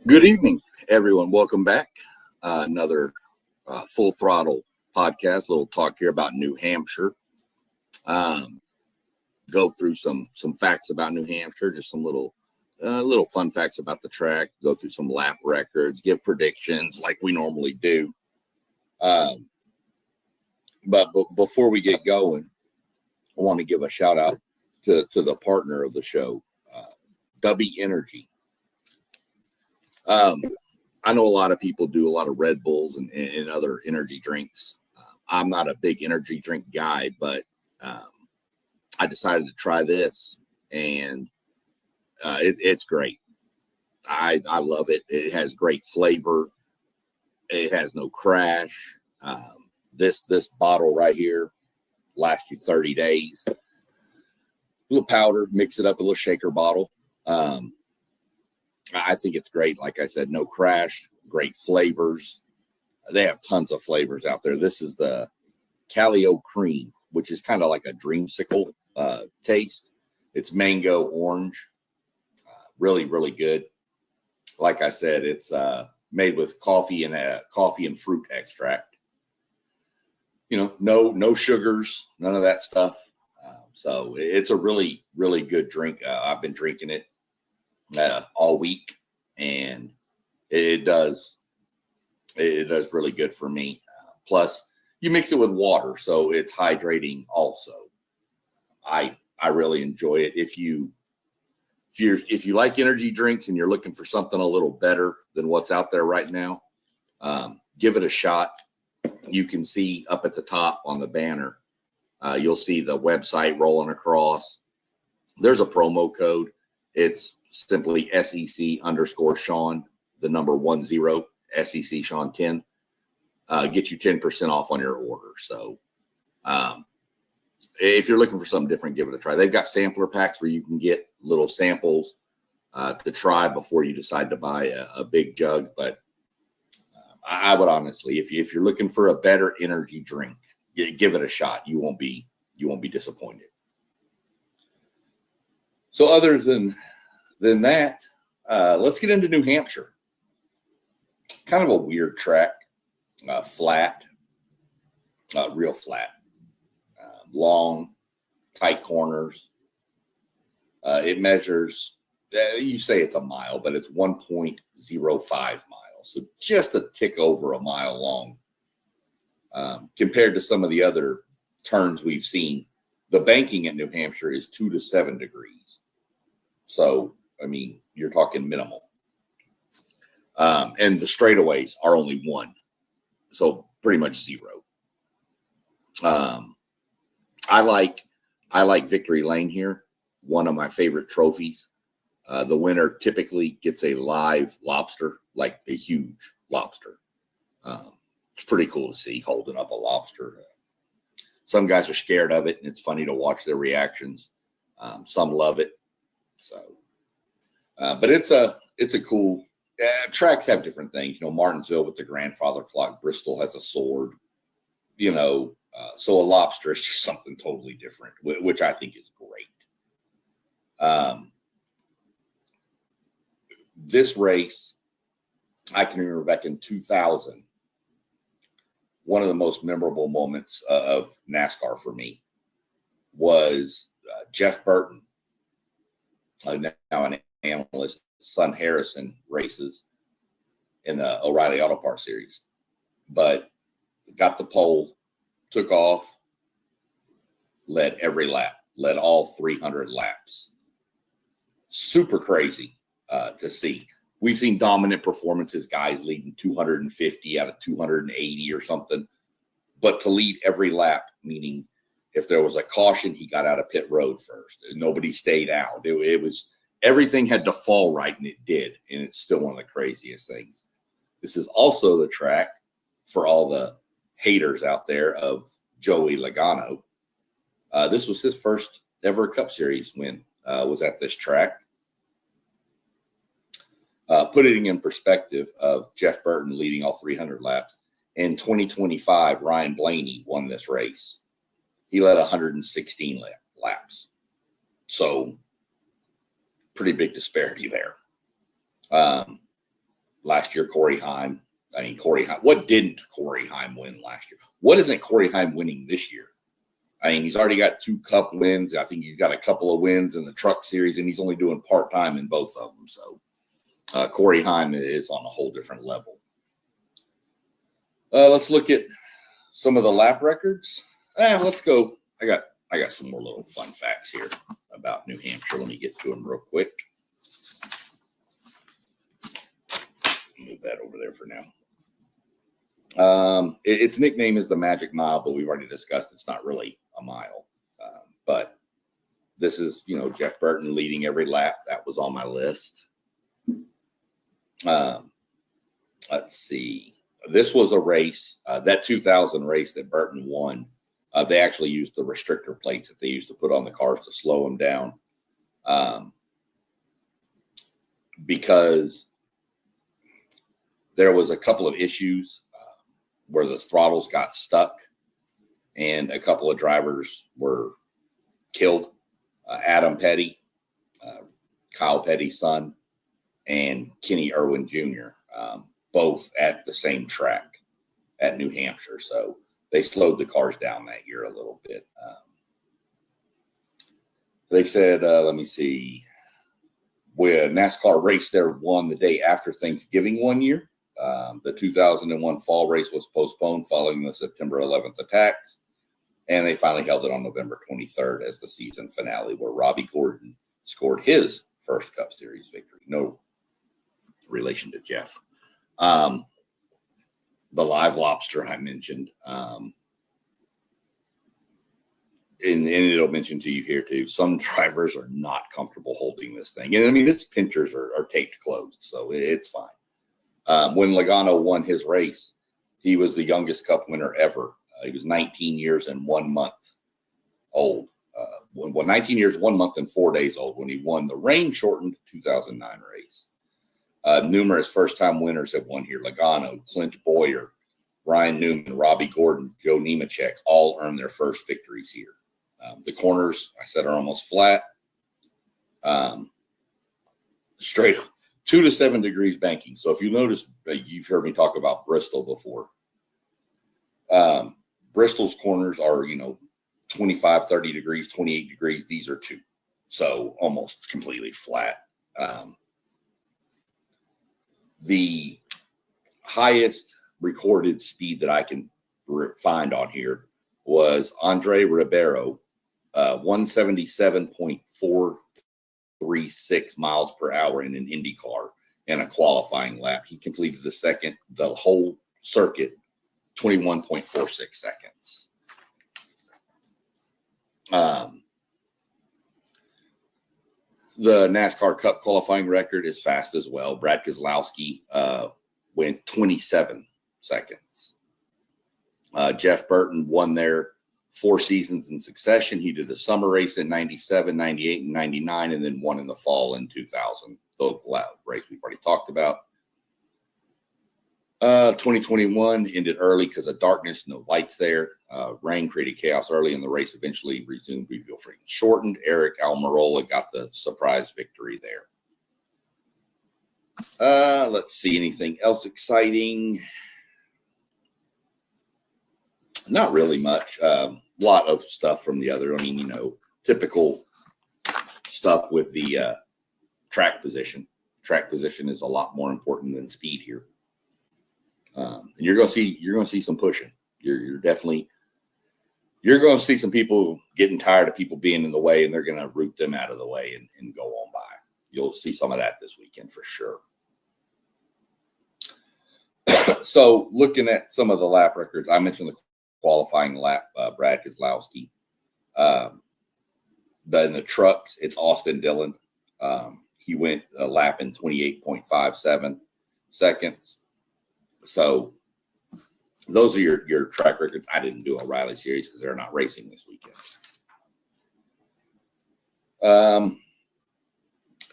Good evening, everyone. Welcome back. Another full throttle podcast. Little talk here about New Hampshire. Um, Go through some facts about New Hampshire. Just some little fun facts about the track. Go through some lap records. Give predictions like we normally do. Um, but before we get going, I want to give a shout out to the partner of the show, W Energy. I know a lot of people do a lot of Red Bulls and other energy drinks. I'm not a big energy drink guy, but I decided to try this, and it's great. I love it. It has great flavor. It has no crash. This bottle right here lasts you 30 days. A little powder, mix it up, a little shaker bottle. I think it's great. Like I said, no crash, great flavors. They have tons of flavors out there. This is the Calio Cream, which is kind of like a dreamsicle taste. It's mango orange. Really, really good. Like I said, it's made with coffee and fruit extract. You know, no sugars, none of that stuff. So it's a really, really good drink. I've been drinking it all week, and it does really good for me. Plus, you mix it with water, so it's hydrating also. I really enjoy it. If you like energy drinks and you're looking for something a little better than what's out there right now, give it a shot. You can see up at the top on the banner, you'll see the website rolling across. There's a promo code. It's simply SEC_Sean, the number 10, SEC Sean 10. Get you 10% off on your order. So if you're looking for something different, give it a try. They've got sampler packs where you can get little samples to try before you decide to buy a big jug. But I would honestly, if you're looking for a better energy drink, give it a shot. You won't be disappointed. So other than that, let's get into New Hampshire. Kind of a weird track, flat, real flat, long, tight corners. It measures, you say it's a mile, but it's 1.05 miles. So just a tick over a mile long. Compared to some of the other turns we've seen, the banking in New Hampshire is 2 to 7 degrees. So, I mean, you're talking minimal. And the straightaways are only 1. So pretty much 0. I like Victory Lane here. One of my favorite trophies. The winner typically gets a live lobster, like a huge lobster. It's pretty cool to see holding up a lobster. Some guys are scared of it, and it's funny to watch their reactions. Some love it. So, but it's a cool. Tracks have different things. You know, Martinsville with the grandfather clock. Bristol has a sword. You know, so a lobster is just something totally different, which I think is great. This race, I can remember back in 2000. One of the most memorable moments of NASCAR for me was Jeff Burton, now an analyst, son Harrison races in the O'Reilly Auto Parts Series, but got the pole, took off, led every lap, led all 300 laps. Super crazy to see. We've seen dominant performances, guys leading 250 out of 280 or something. But to lead every lap, meaning if there was a caution, he got out of pit road first. And nobody stayed out. It was everything had to fall right, and it did. And it's still one of the craziest things. This is also the track for all the haters out there of Joey Logano. This was his first ever Cup Series win, was at this track. Putting in perspective of Jeff Burton leading all 300 laps, in 2025, Ryan Blaney won this race. He led 116 laps. So pretty big disparity there. Last year, Corey Heim. I mean, Corey Heim. What didn't Corey Heim win last year? What isn't Corey Heim winning this year? I mean, he's already got 2 Cup wins. I think he's got a couple of wins in the Truck Series, and he's only doing part-time in both of them. So Corey Heim is on a whole different level. Let's look at some of the lap records. Let's go. I got some more little fun facts here about New Hampshire. Let me get to them real quick. Move that over there for now. Its nickname is the Magic Mile, but we've already discussed it's not really a mile. But this is, Jeff Burton leading every lap. That was on my list. Let's see. This was a race, that 2000 race that Burton won. They actually used the restrictor plates that they used to put on the cars to slow them down. Because there was a couple of issues where the throttles got stuck and a couple of drivers were killed. Adam Petty, Kyle Petty's son, and Kenny Irwin Jr., both at the same track at New Hampshire. So they slowed the cars down that year a little bit. They said, let me see, when NASCAR race there won the day after Thanksgiving one year. The 2001 fall race was postponed following the September 11th attacks, and they finally held it on November 23rd as the season finale, where Robbie Gordon scored his first Cup Series victory. No relation to Jeff. The live lobster I mentioned, and it'll mention to you here too, some drivers are not comfortable holding this thing. And I mean, its pinchers are taped closed, so it's fine. When Logano won his race, he was the youngest Cup winner ever. He was 19 years and 1 month old. 19 years, 1 month, and 4 days old when he won the rain-shortened 2009 race. Numerous first-time winners have won here. Logano, Clint Boyer, Ryan Newman, Robbie Gordon, Joe Nemechek all earned their first victories here. The corners, I said, are almost flat. Straight 2 to 7 degrees banking. So if you notice, you've heard me talk about Bristol before. Bristol's corners are, 25, 30 degrees, 28 degrees. These are 2. So almost completely flat. The highest recorded speed that I can find on here was Andre Ribeiro, 177.436 miles per hour in an Indy car in a qualifying lap. He completed the whole circuit, 21.46 seconds. The NASCAR Cup qualifying record is fast as well. Brad Keselowski went 27 seconds. Jeff Burton won there 4 seasons in succession. He did a summer race in 97, 98, and 99, and then won in the fall in 2000. The race we've already talked about. 2021 ended early because of darkness, no lights there. Rain created chaos early, and the race eventually resumed. Shortened. Eric Almirola got the surprise victory there. Let's see, anything else exciting? Not really much. Lot of stuff from the other. I mean, typical stuff with the track position. Track position is a lot more important than speed here. And you're going to see some pushing. You're going to see some people getting tired of people being in the way, and they're going to root them out of the way and go on by. You'll see some of that this weekend for sure. So looking at some of the lap records, I mentioned the qualifying lap, Brad Keselowski. In the trucks, it's Austin Dillon. He went a lap in 28.57 seconds. So those are your track records. I didn't do a Riley series because they're not racing this weekend.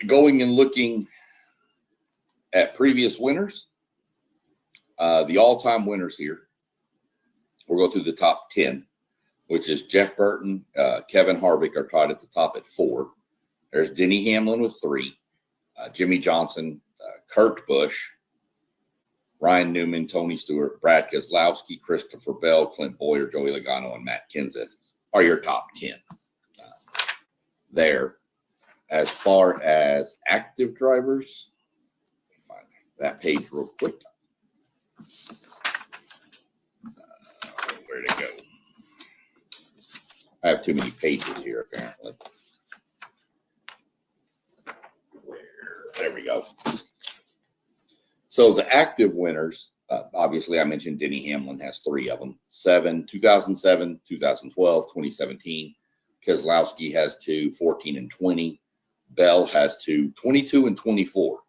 Going and looking at previous winners, the all-time winners here, we'll go through the top 10, which is Jeff Burton, Kevin Harvick are tied at the top at 4. There's Denny Hamlin with 3, Jimmy Johnson, Kurt Busch, Ryan Newman, Tony Stewart, Brad Keselowski, Christopher Bell, Clint Boyer, Joey Logano, and Matt Kenseth are your top 10 there. As far as active drivers, let me find that page real quick. Where'd it go? I have too many pages here, apparently. There we go. So the active winners, obviously I mentioned Denny Hamlin has 3 of them. 2007, 2012, 2017. Keselowski has 2, 14 and 20. Bell has 2, 22 and 24.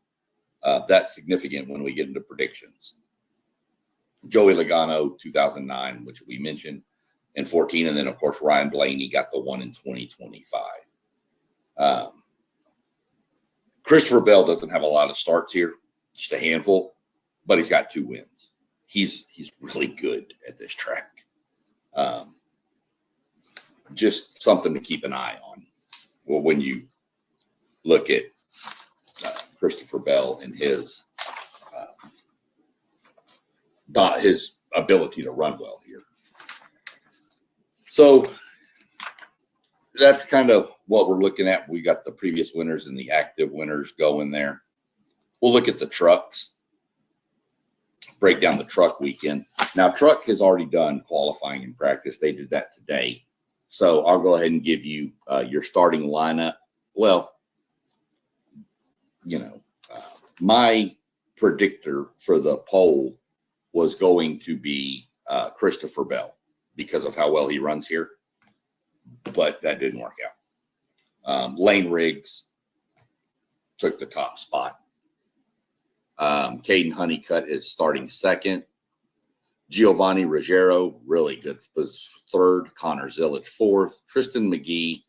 That's significant when we get into predictions. Joey Logano, 2009, which we mentioned, and 14. And then, of course, Ryan Blaney got the 1 in 2025. Christopher Bell doesn't have a lot of starts here, just a handful, but he's got 2 wins. He's really good at this track. Just something to keep an eye on. Well, when you look at Christopher Bell and his ability to run well here. So that's kind of what we're looking at. We got the previous winners and the active winners going there. We'll look at the trucks, break down the truck weekend. Now, truck has already done qualifying and practice. They did that today. So I'll go ahead and give you your starting lineup. Well, my predictor for the poll was going to be Christopher Bell because of how well he runs here, but that didn't work out. Lane Riggs took the top spot. Caden Honeycutt is starting second. Giovanni Ruggiero, really good, was third. Connor Zilic, fourth. Tristan McGee,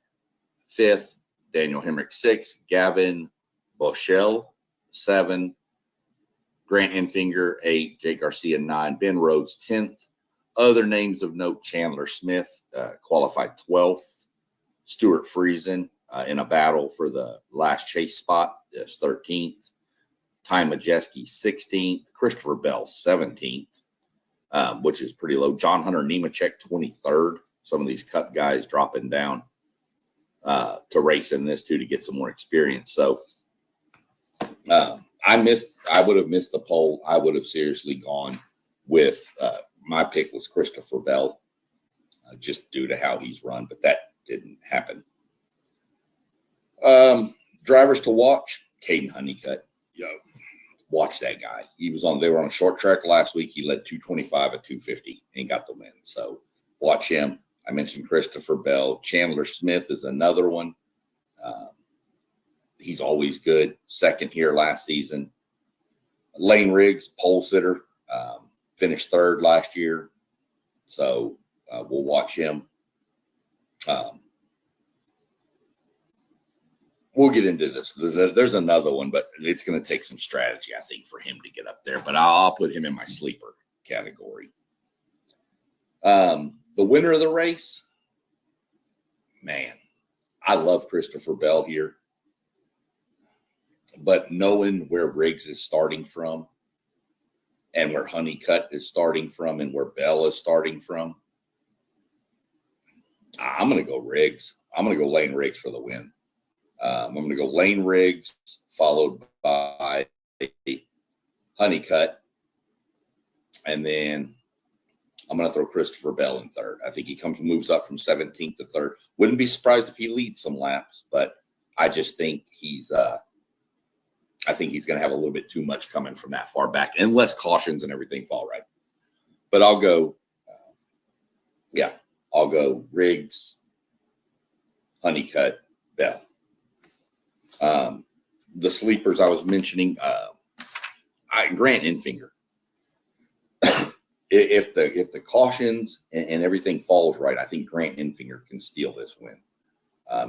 fifth. Daniel Hemrick, sixth. Gavin Boschel, 7. Grant Enfinger, 8. Jake Garcia, 9. Ben Rhodes, 10th. Other names of note: Chandler Smith qualified 12th. Stuart Friesen in a battle for the last chase spot is 13th. Ty Majeski, 16th. Christopher Bell, 17th, which is pretty low. John Hunter Nemechek, 23rd. Some of these Cup guys dropping down to race in this too to get some more experience. So I would have missed the poll. I would have seriously gone with my pick was Christopher Bell, just due to how he's run, but that didn't happen. Drivers to watch: Caden Honeycutt. Watch that guy. They were on a short track last week. He led 225 at 250 and got the win. So watch him. I mentioned Christopher Bell. Chandler Smith is another one. He's always good. Second here last season. Lane Riggs, pole sitter, finished third last year. So we'll watch him. We'll get into this. There's another one, but it's going to take some strategy, I think, for him to get up there. But I'll put him in my sleeper category. The winner of the race, man, I love Christopher Bell here. But knowing where Riggs is starting from and where Honeycutt is starting from and where Bell is starting from, I'm going to go Riggs. I'm going to go Lane Riggs for the win. I'm going to go Lane Riggs, followed by Honeycutt. And then I'm going to throw Christopher Bell in third. I think he moves up from 17th to third. Wouldn't be surprised if he leads some laps, but I just think he's going to have a little bit too much coming from that far back, unless cautions and everything fall right. But I'll go Riggs, Honeycutt, Bell. The sleepers I was mentioning, Grant Enfinger. If the cautions and everything falls right, I think Grant Enfinger can steal this win.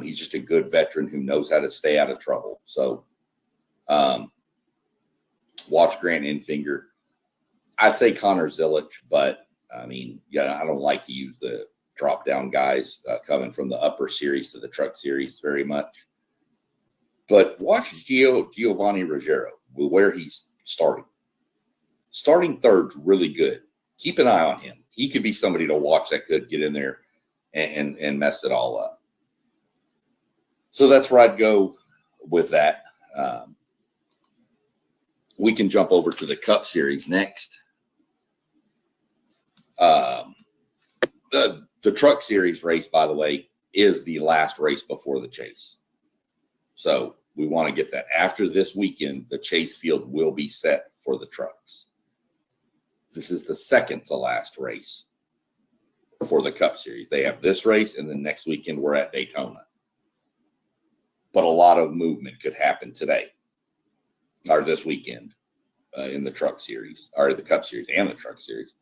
He's just a good veteran who knows how to stay out of trouble. So watch Grant Enfinger. I'd say Connor Zilic, but I don't like to use the drop down guys coming from the upper series to the truck series very much. But watch Giovanni Ruggiero, where he's starting. Starting third's really good. Keep an eye on him. He could be somebody to watch that could get in there and mess it all up. So that's where I'd go with that. We can jump over to the Cup Series next. The Truck Series race, by the way, is the last race before the Chase. So we want to get that. After this weekend, the Chase field will be set for the trucks. This is the second to last race for the Cup Series. They have this race, and then next weekend we're at Daytona. But a lot of movement could happen today or this weekend in the Truck Series, or the Cup Series and the Truck Series.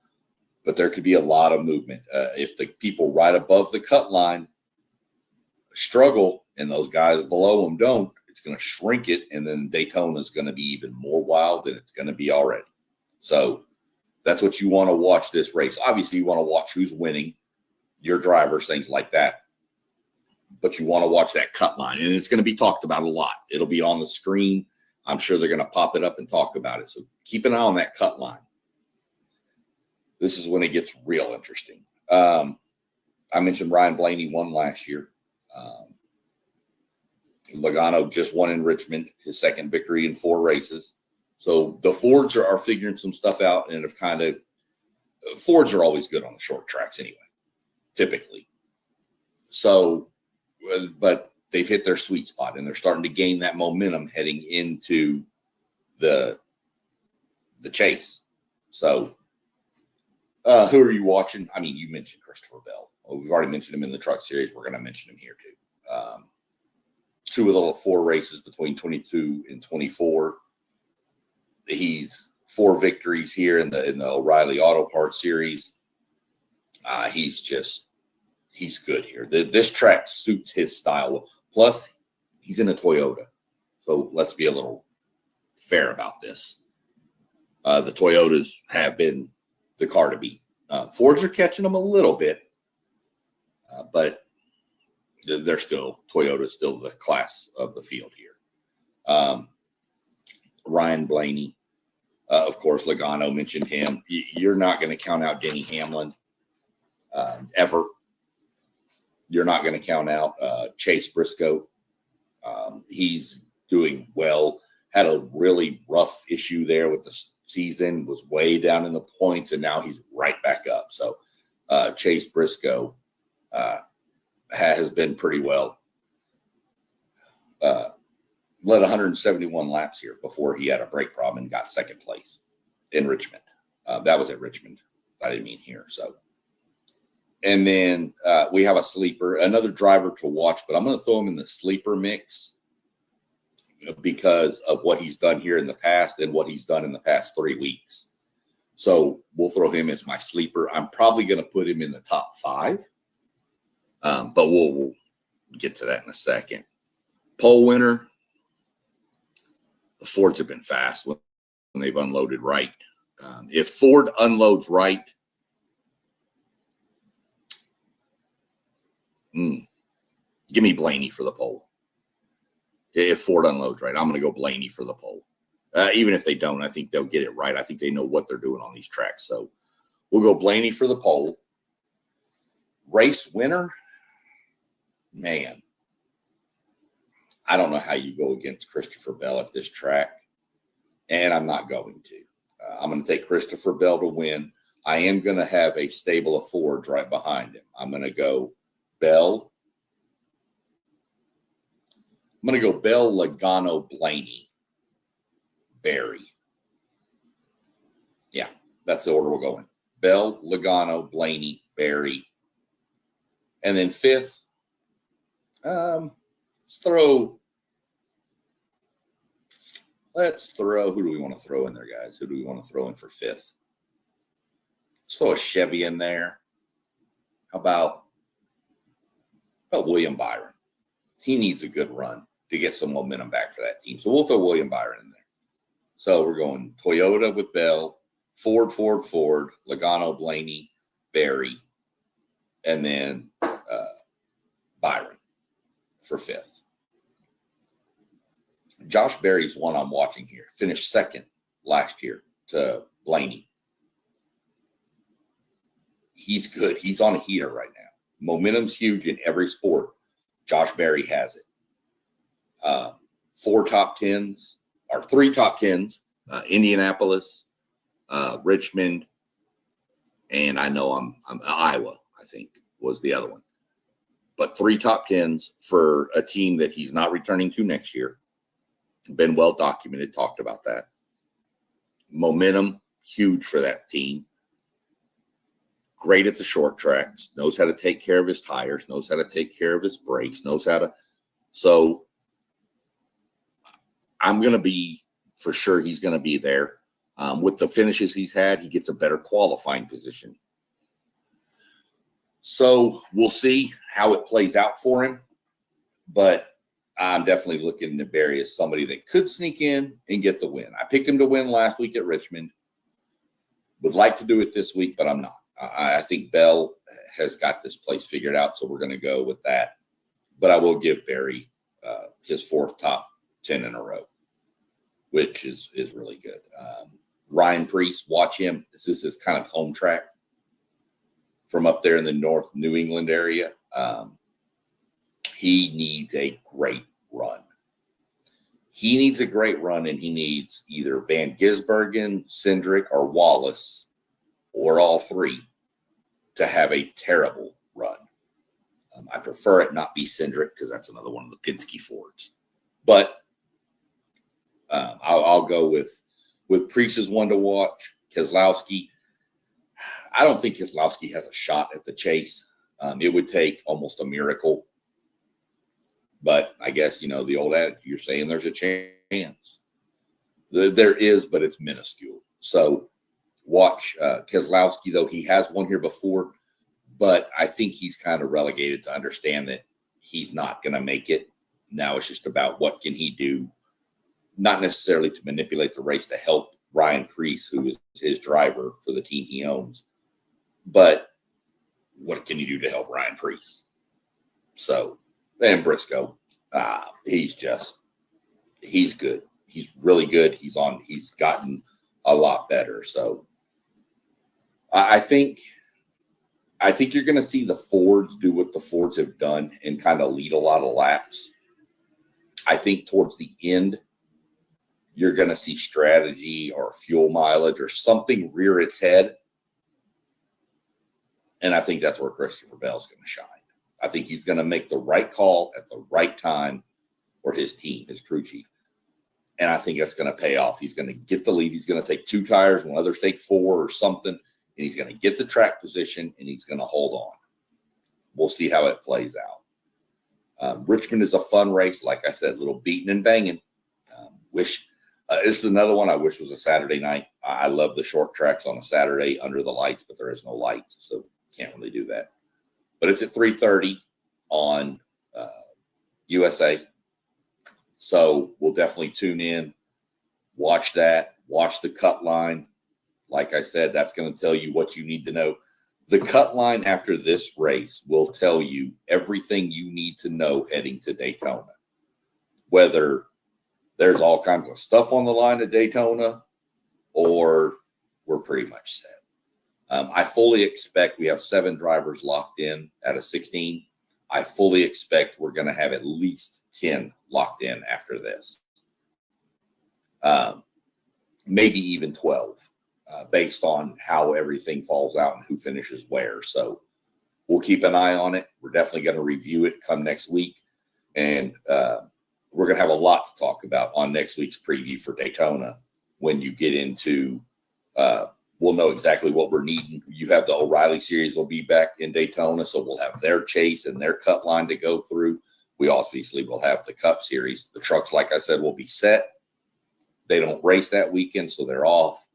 But there could be a lot of movement. If the people right above the cut line struggle and those guys below them don't, it's going to shrink it, and then Daytona is going to be even more wild than it's going to be already. So that's what you want to watch this race. Obviously, you want to watch who's winning, your drivers, things like that. But you want to watch that cut line, and it's going to be talked about a lot. It'll be on the screen. I'm sure they're going to pop it up and talk about it. So keep an eye on that cut line. This is when it gets real interesting. I mentioned Ryan Blaney won last year. Logano just won in Richmond, his second victory in 4 races. So the Fords are figuring some stuff out, and have Fords are always good on the short tracks anyway, typically. So, but they've hit their sweet spot, and they're starting to gain that momentum heading into the Chase. So, who are you watching? I mean, you mentioned Christopher Bell. Well, we've already mentioned him in the Truck Series. We're going to mention him here too. 2 of the 4 races between 22 and 24. He's 4 victories here in the O'Reilly Auto Parts Series. He's good here. This track suits his style. Plus, he's in a Toyota. So let's be a little fair about this. The Toyotas have been the car to beat. Fords are catching them a little bit, but Toyota's still the class of the field here. Ryan Blaney, of course, Logano mentioned him. You're not going to count out Denny Hamlin ever. You're not going to count out Chase Briscoe. He's doing well. Had a really rough issue there with the season, was way down in the points, and now he's right back up. So Chase Briscoe has been pretty well. Led 171 laps here before he had a brake problem and got second place in Richmond. That was at Richmond. I didn't mean here. So, and then we have a sleeper, another driver to watch, but I'm going to throw him in the sleeper mix because of what he's done here in the past and what he's done in the past 3 weeks. So we'll throw him as my sleeper. I'm probably going to put him in the top 5, but we'll get to that in a second. Pole winner. The Fords have been fast when they've unloaded right. If Ford unloads right, give me Blaney for the pole. If Ford unloads right, I'm going to go Blaney for the pole. Even if they don't, I think they'll get it right. I think they know what they're doing on these tracks. So we'll go Blaney for the pole. Race winner, man. I don't know how you go against Christopher Bell at this track, and I'm not going to. I'm going to take Christopher Bell to win. I am going to have a stable of Fords right behind him. I'm going to go Bell. I'm going to go Bell, Logano, Blaney, Barry. Yeah, that's the order we're going. Bell, Logano, Blaney, Barry. And then 5th, Let's throw, who do we want to throw in there, guys? Who do we want to throw in for 5th? Let's throw a Chevy in there. How about William Byron? He needs a good run to get some momentum back for that team. So we'll throw William Byron in there. So we're going Toyota with Bell, Ford, Logano, Blaney, Barry, and then Byron for 5th. Josh Berry's one I'm watching here. Finished 2nd last year to Blaney. He's good. He's on a heater right now. Momentum's huge in every sport. Josh Berry has it. 3 top tens, Indianapolis, Richmond, and I know I'm Iowa, I think was the other one. But 3 top tens for a team that he's not returning to next year. Been well documented, talked about that. Momentum, huge for that team. Great at the short tracks, knows how to take care of his tires, knows how to take care of his brakes, knows how to. So I'm going to be, for sure, he's going to be there. With the finishes he's had, he gets a better qualifying position. So we'll see how it plays out for him. But I'm definitely looking at Berry as somebody that could sneak in and get the win. I picked him to win last week at Richmond. Would like to do it this week, but I'm not. I think Bell has got this place figured out, so we're going to go with that. But I will give Berry his 4th top 10 in a row, which is really good. Ryan Preece, watch him. This is his kind of home track from up there in the North New England area. He needs a great run. He needs a great run, and he needs either Van Gisbergen, Cindric, or Wallace, or all 3, to have a terrible run. I prefer it not be Cindric because that's another one of the Penske Fords. But I'll go with Preece's one to watch. Keselowski. I don't think Keselowski has a shot at the chase. It would take almost a miracle. But I guess, the old adage, you're saying there's a chance. There is, but it's minuscule. So watch Keselowski, though. He has won here before, but I think he's kind of relegated to understand that he's not going to make it. Now it's just about what can he do, not necessarily to manipulate the race to help Ryan Preece, who is his driver for the team he owns, but what can you do to help Ryan Preece? So, and Briscoe, he's good. He's really good. He's gotten a lot better. So I think you're going to see the Fords do what the Fords have done and kind of lead a lot of laps. I think towards the end, you're going to see strategy or fuel mileage or something rear its head. And I think that's where Christopher Bell's going to shine. I think he's going to make the right call at the right time for his team, his crew chief. And I think that's going to pay off. He's going to get the lead. He's going to take 2 tires when others take 4 or something. And he's going to get the track position and he's going to hold on. We'll see how it plays out. Richmond is a fun race. Like I said, a little beating and banging. This is another one I wish was a Saturday night. I love the short tracks on a Saturday under the lights, but there is no lights, so can't really do that. But it's at 3:30 on USA. So we'll definitely tune in, watch that, watch the cut line. Like I said, that's going to tell you what you need to know. The cut line after this race will tell you everything you need to know heading to Daytona. Whether there's all kinds of stuff on the line at Daytona or we're pretty much set. I fully expect we have 7 drivers locked in out of 16. I fully expect we're going to have at least 10 locked in after this. Maybe even 12, based on how everything falls out and who finishes where. So we'll keep an eye on it. We're definitely going to review it come next week. And we're going to have a lot to talk about on next week's preview for Daytona when you get into we'll know exactly what we're needing. You have the O'Reilly series will be back in Daytona, so we'll have their chase and their cut line to go through. We obviously will have the Cup series. The trucks, like I said, will be set. They don't race that weekend, so they're off.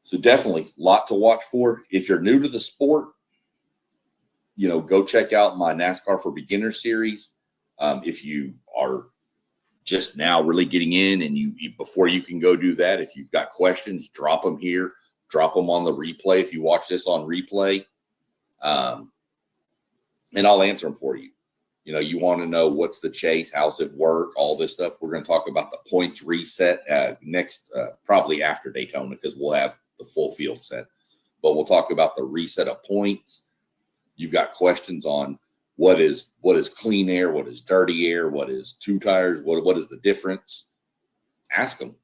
So definitely a lot to watch for. If you're new to the sport, go check out my NASCAR for Beginners series. If you are just now really getting in and you before you can go do that, if you've got questions, drop them here, drop them on the replay. If you watch this on replay, and I'll answer them for you. You know, you want to know what's the chase, how's it work, all this stuff. We're going to talk about the points reset next, probably after Daytona, because we'll have the full field set. But we'll talk about the reset of points. You've got questions on what is clean air, what is dirty air, what is two tires, what is the difference? Ask them.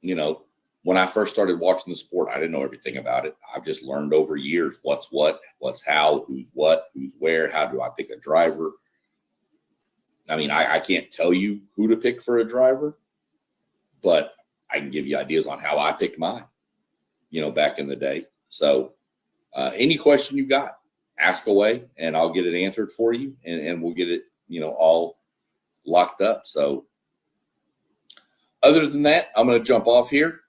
You know, when I first started watching the sport, I didn't know everything about it. I've just learned over years what's what, what's how, who's what, who's where, how do I pick a driver? I mean, I can't tell you who to pick for a driver, but I can give you ideas on how I picked mine, you know, back in the day. So any question you got, ask away, and I'll get it answered for you, and we'll get it, you know, all locked up. So other than that, I'm going to jump off here.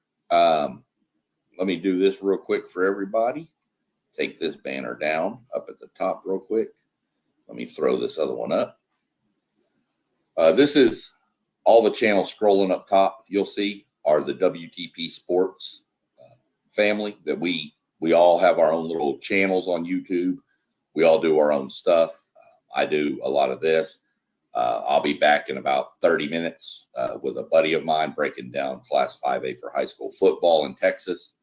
Let me do this real quick for everybody. Take this banner down up at the top real quick. Let me throw this other one up. This is all the channels scrolling up top. You'll see are the WTP Sports family that we all have our own little channels on YouTube. We all do our own stuff. I do a lot of this. I'll be back in about 30 minutes with a buddy of mine breaking down Class 5A for high school football in Texas.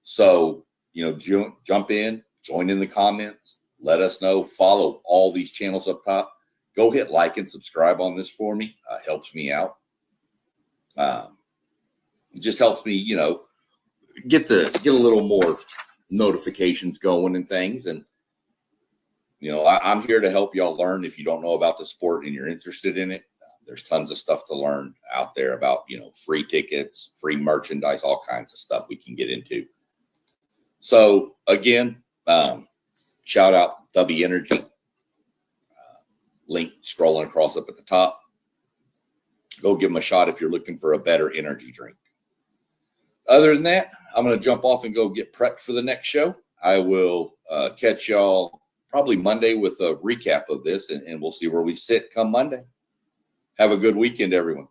So, you know, jump in, join in the comments, let us know, follow all these channels up top. Go hit like and subscribe on this for me. Helps me out. It just helps me, you know, get a little more notifications going and things. And, you know, I'm here to help y'all learn. If you don't know about the sport and you're interested in it, there's tons of stuff to learn out there about, you know, free tickets, free merchandise, all kinds of stuff we can get into. So again, shout out W Energy, link scrolling across up at the top. Go give them a shot if you're looking for a better energy drink. Other than that, I'm going to jump off and go get prepped for the next show. I will catch y'all probably Monday with a recap of this, and we'll see where we sit come Monday. Have a good weekend, everyone.